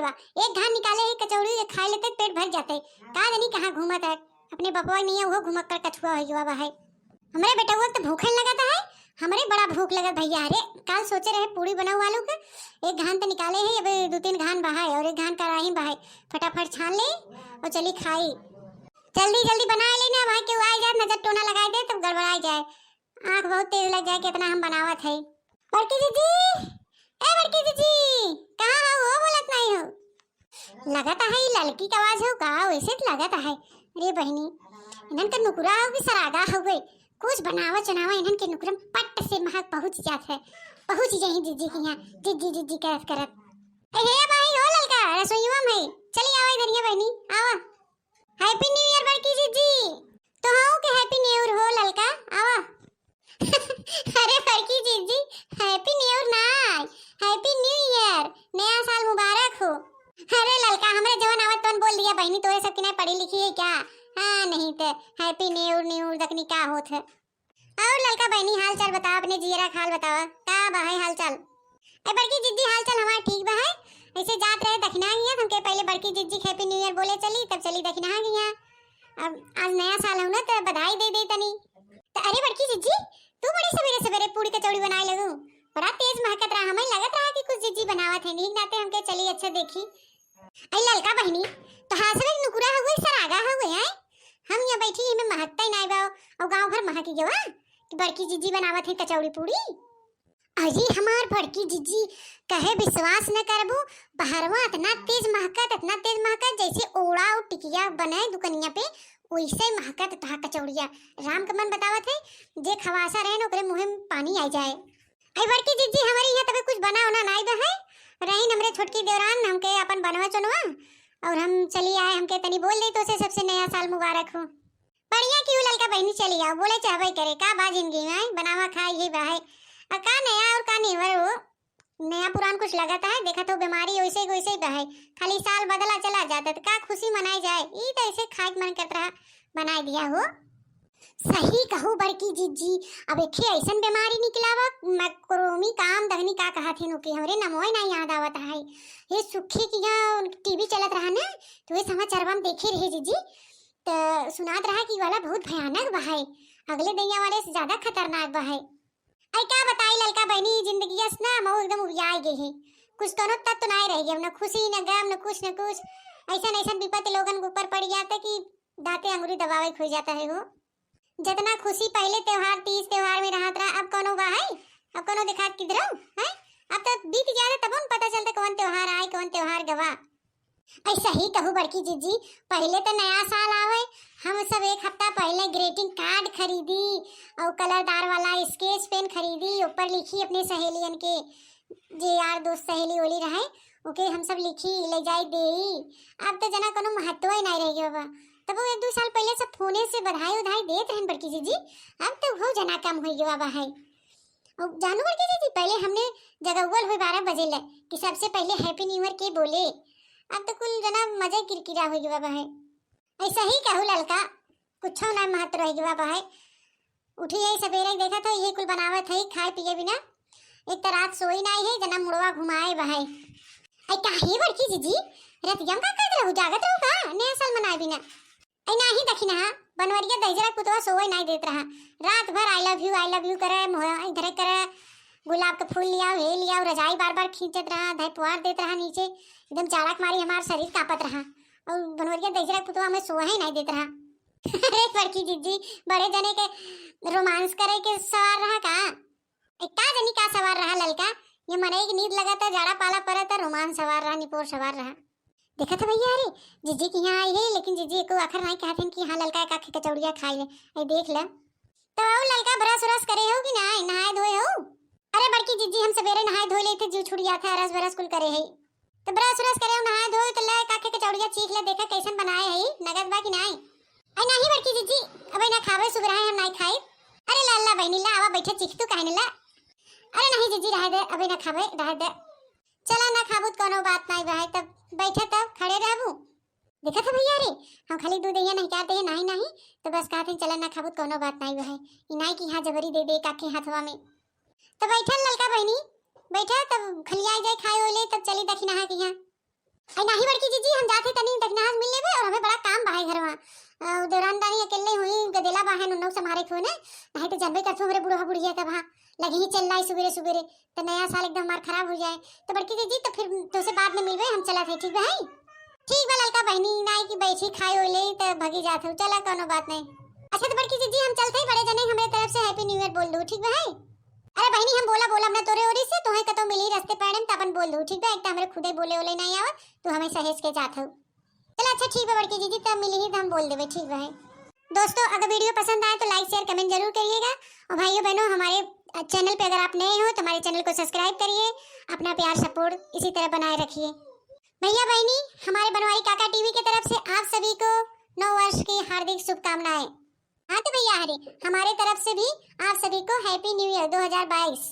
बा। एक घान निकाले ही कचौड़ी खा लेते पेट भर जाते। का जानी कहाँ घूमत है अपने बपवा नहीं है वो घुमक कर कछुआ हो गया बा है। हमरे बेटा वो तो भूखे लगता है। हमरे बड़ा भूख लगत भैया। अरे कल सोचे रहे पूड़ी बनाओ आलू के। एक घान तो निकाले है अब 2-3 घान बहाए और एक घान कराही बहाए। फटाफट छान ले और चली खाई। जल्दी जल्दी बना लेना भाई के आ जाए नजर टोना लगाई दे तब गड़बड़ा जाए। आंख बहुत तेज लग जाए कितना हम बनावत है। बड़की जीजी ए बड़की जीजी कहाँ हो बोलत नहीं हो। लगता है लड़की की आवाज हो का वैसे तो लगता है। अरे बहनी इन्हन के नुकुरा हो कि सरागा हो गई। कुछ बनावा चनावा इन्हन के नुकुरम पट से महक पहुंच जात है। पहुंच जाही जीजी के यहाँ जीजी जीजी करत करत। ए हे भाई हो ललका रसोईवा में चली आवा इधर ये बहनी आवा। हैप्पी न्यू ईयर बड़की जीजी। तो हां के हैप्पी न्यू ईयर हो ललका आवा। अरे बड़की जीजी हैप्पी न्यू ईयर ना हैप्पी न्यू ईयर नया साल मुबारक हो। अरे ललका हमरे जवन आवत तवन बोल दिया बहनी तोरे सब की नहीं पढ़ी लिखी है क्या। हाँ नहीं तो हैप्पी न्यू ईयर दखनी का होत है। और ललका बहनी हाल चाल बता अपने जीरा खाल बतावा का बहाई हाल चाल। ए बड़की जीजी हाल चाल हमारा ठीक बा है। ऐसे जात रहे दखना गया हमके पहले बड़की जीजी हैप्पी न्यू ईयर बोले चली तब चली दखना गया। अब आज नया साल हो ना तो बधाई दे दे तनी। तो अरे बड़की जीजी तू बड़ी सवेरे सवेरे पूरी कचौड़ी बनाए लगू। बड़ा तेज महकत रहा हमें लगत रहा कि कुछ जीजी बनावत है। नीक नाते हमके चली अच्छा देखी। आई ललका बहनी तो हासवे नुकुरा हो गई सरागा हो गई है। हम यहाँ बैठी हमें महकता ही नहीं बा और गांव भर महक गया कि बड़की जीजी बनावत है कचौड़ी पूरी। अजी हमार बड़की जीजी कहे विश्वास न करबो बहरवा इतना तेज महकत जैसे ओड़ा और टिकिया बने दुकनिया पे वैसे महकत था कचौड़िया। राम का मन बतावत है जे खवासा रहे न ओकरे मुंह में पानी आ जाए। आई बड़की जीजी हमारे यहाँ तबे कुछ बना होना नहीं बा है। रही हमरे छोटकी देवरान हमके अपन बनवा चुनवा और हम चली आए हमके तनी बोल दे तो से सबसे नया साल मुबारक हो। बढ़िया क्यों ललका बहनी चली आओ बोले चाहबे करे का बा जिंदगी में बनावा खा ये बा है। का नया और का नेवर हो नया पुरान कुछ लगता है। देखा तो बीमारी वैसे वैसे बा है खाली साल बदला चला जाता तो का खुशी मनाई जाए। ई तो ऐसे खाए मन करत रहा बना दिया हो। सही कहू बड़की जीजी अब एक ऐसन बीमारी निकलावा मैक्रोमी काम दहनी का कहा थे नुकी हमरे नमोय ना याद आवत है। ये सुखी की यहाँ टीवी चलत रहा ना तो ये समाचार में देखे रहे जीजी तो सुनात रहा कि वाला बहुत भयानक बा है। अगले दैया वाले से ज्यादा खतरनाक बा है। आई क्या बताई ललका बहनी जिंदगी ना मऊ एकदम उबियाई गई है। कुछ तो न तब तो नहीं रह गया न खुशी न गम न कुछ ऐसा ऐसा विपत्ति लोगन के ऊपर पड़ जाता कि दांते अंगुरी दबावे खो जाता है वो। जितना खुशी पहले त्योहार तीज त्योहार में रहत रहा अब कोनो बा है अब कोनो दिखात किधर है। अब तो बीत जाता तब न पता चलता कौन त्योहार आए कौन त्योहार गवा। ऐसा ही कहू बड़की जीजी पहले तो नया साल आवे हम सब एक हफ्ता पहले ग्रीटिंग कार्ड खरीदी और कलरदार वाला स्केच पेन खरीदी ऊपर लिखी अपने सहेलियन के जे यार दोस्त सहेली ओली रहे ओके हम सब लिखी ले जाई दे। अब तो जना कोनो महत्व ही नहीं रह गया बा। तब वो 1-2 साल पहले सब फोने से बधाई उधाई देत रहन बड़की जीजी। अब तो हो जना कम हो गया बा है। और जानू बड़की जीजी पहले हमने जगउल हुई 12 बजे ले कि सबसे पहले हैप्पी न्यू ईयर के बोले। अब तो कुल जना मजे किरकिरा हो गया बा है। ऐसा ही कहू ललका कुछ ना महत्व रह गया बा है। उठी है सवेरे देखा तो ये कुल बनावत है खाए पिए बिना एक तो रात सोई नहीं है जना मुड़वा घुमाए बा है। आई काहे बड़की जीजी रतियम का करत रहू जागत रहू का नया साल मनाए बिना। आई नाही दखिना बनवरिया दहजरा पुतवा सोई नहीं देत रहा रात भर आई लव यू करे इधर करे गुलाब का फूल लिया हे लिया रजाई बार बार खींचत रहा धय पुआर देत रहा नीचे एकदम चाड़क मारी हमार शरीर कांपत रहा और बनवरिया दहजरा पुतवा हमें सोए ही नहीं देत रहा। अरे बड़की जीजी बड़े जने के रोमांस करे के सवार रहा का इतना जनी का सवार रहा ललका। ये मने की नींद लगा था जाड़ा पाला पड़ा था रोमांस सवार रहा निपोर सवार रहा। देखा था भैया अरे जीजी की यहाँ आई है लेकिन जीजी को आखिर नहीं कहते कि हाँ ललका का कचौड़िया खाई ले। आई देख ले तो ललका ब्रश व्रश करे हो कि नहीं नहाए धोए हो। अरे बड़की जीजी हम सवेरे नहाए धोए लेते जी छुड़ गया था रस बरस कुल करे है तो ब्रश व्रश करे हो नहाए धोए तो ले काके कचौड़िया चीख ले देखा कैसन बनाए है नगद बा कि नहीं। आई नहीं बड़की जीजी अबे ना खावे सुबह हम नहीं खाई। अरे लाला बहनी ला आवा बैठे चीख तू कहने ला। अरे नहीं जीजी रह दे अबे ना खावे रह दे चला ना खाबूत कोनो बात नहीं बा तब बैठे तब खड़े रहबू। देखा था भैया रे हम खाली दूध दहिया नहीं कहते हैं नहीं तो बस कहते चला ना खाबूत कोनो बात नहीं बा है नहीं कि हाँ जबरी दे दे काके हाथवा में। तो बैठा ललका बहनी बैठा तब खलिया जाए खाए ओले तब चली दखिना है कि यहाँ आई नाही बड़की जीजी, हम जाते तनी दखनाज मिल लेबे और हमें बड़ा काम बाहे घरवा। दौरानदारी अकेले हुई गदेला बाहे नुन्नौ समारे को ने, नहीं तो जानबे करथो हमरे बुढ़वा बुढ़िया का भा लगे ही चल रही सुबेरे सुबेरे, तो नया साल एकदम हमार खराब हो जाए। तो बड़की जीजी तो फिर तो से बाद में मिलबे, हम चला थे ठीक है? ठीक बा ललका बहनी, नाई की बैठी खाई होले तो भगी जात हो, चला कोनो बात नहीं। अच्छा तो बड़की जीजी हम चलते ही बड़े जने हमारे तरफ से हैप्पी न्यू ईयर बोल दो ठीक है? अरे बहनी हम बोला हमने तोरे ओरी से तोहे कतो मिली रास्ते पड़े त अपन बोल दो ठीक है? एक त हमरे खुदे बोले ओले नहीं आवत, तू हमें सहेज के जात हो। चल अच्छा ठीक है बड़की दीदी, तब मिली ही तो हम बोल देवे ठीक है। दोस्तों अगर वीडियो पसंद आए तो लाइक शेयर कमेंट जरूर करिएगा, और भाइयों बहनों हमारे चैनल पे अगर आप नए हो तो हमारे चैनल को सब्सक्राइब करिए, अपना प्यार सपोर्ट इसी तरह बनाए रखिए। भैया बहनी हमारे बनवारी काका टीवी की तरफ से आप सभी को नव वर्ष की हार्दिक शुभकामनाएं। हाँ तो भैया हमारे तरफ से भी आप सभी को हैप्पी न्यू ईयर 2022।